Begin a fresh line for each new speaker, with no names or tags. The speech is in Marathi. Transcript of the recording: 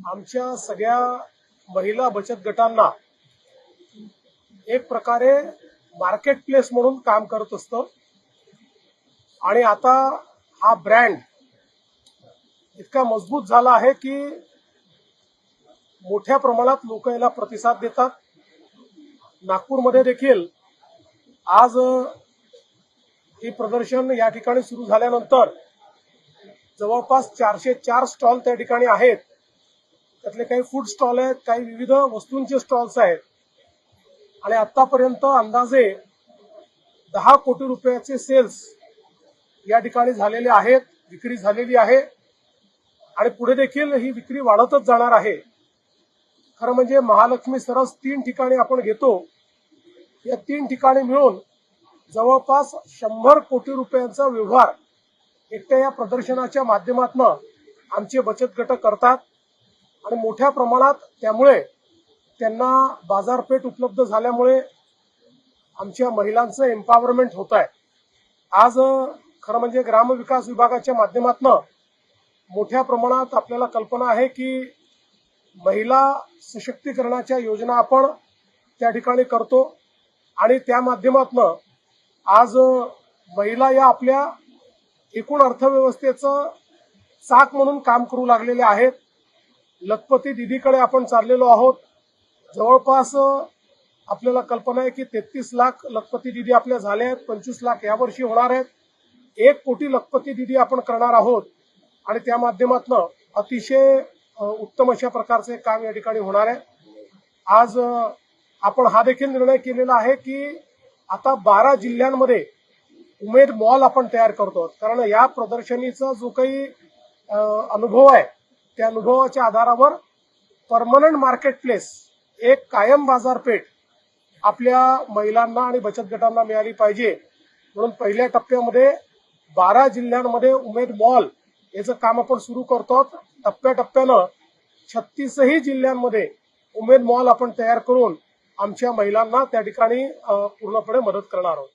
आमच्या सगळ्या महिला बचत गटांना एक प्रकारे मार्केट प्लेस म्हणून काम करत असतं आणि आता हा ब्रँड इतका मजबूत झाला आहे की मोठ्या प्रमाणात लोक याला प्रतिसाद देतात। नागपूरमध्ये देखील आज हे प्रदर्शन या ठिकाणी सुरू झाल्यानंतर जवळपास 404 स्टॉल त्या ठिकाणी आहेत। त्यातले काही फूड स्टॉल आहेत, काही विविध वस्तूंचे स्टॉल्स आहेत आणि आतापर्यंत अंदाजे 10 कोटी रुपयाचे सेल्स या ठिकाणी झालेले आहेत, विक्री झालेली आहे आणि पुढे देखील ही विक्री वाढतच जाणार आहे। खरं म्हणजे महालक्ष्मी सरस 3 ठिकाणी आपण घेतो, या 3 ठिकाणी मिळून जवळपास 100 कोटी रुपयांचा व्यवहार एकट्या या प्रदर्शनाच्या माध्यमातून आमचे बचत गट करतात आणि मोठ्या प्रमाणात त्यामुळे त्यांना बाजारपेठ उपलब्ध झाल्यामुळे आमच्या महिलांचं एम्पॉवरमेंट होत आहे। आज खरं म्हणजे ग्रामविकास विभागाच्या माध्यमातून मोठ्या प्रमाणात आपल्याला कल्पना आहे की महिला सशक्तीकरणाच्या योजना आपण त्या ठिकाणी करतो आणि त्या माध्यमातून आज महिला या आपल्या एकूण अर्थव्यवस्थेचं चाक म्हणून काम करू लागलेले आहेत। लखपती दीदीकडे आपण चाललेलो आहोत। जवळपास आपल्याला कल्पना आहे की 33 लाख लखपती दीदी आपल्या झाल्या आहेत, 25 लाख यावर्षी होणार आहेत, 1 कोटी लखपती दीदी आपण करणार आहोत आणि त्या माध्यमातून अतिशय उत्तम अशा प्रकारचे काम या ठिकाणी होणार आहे। आज आपण हा देखील निर्णय केलेला आहे की आता 12 जिल्ह्यांमध्ये उमेद मॉल आपण तयार करतो, कारण या प्रदर्शनीचा जो काही अनुभव आहे त्या अनुभवाच्या आधारावर परमनंट मार्केट प्लेस, एक कायम बाजारपेठ आपल्या महिलांना आणि बचत गटांना मिळाली पाहिजे म्हणून पहिल्या टप्प्यामध्ये 12 जिल्ह्यांमध्ये उमेद मॉल याचं काम आपण सुरू करतो। टप्प्याटप्प्यानं 36 जिल्ह्यांमध्ये उमेद मॉल आपण तयार करून आमच्या महिलांना त्या ठिकाणी पूर्णपणे मदत करणार आहोत।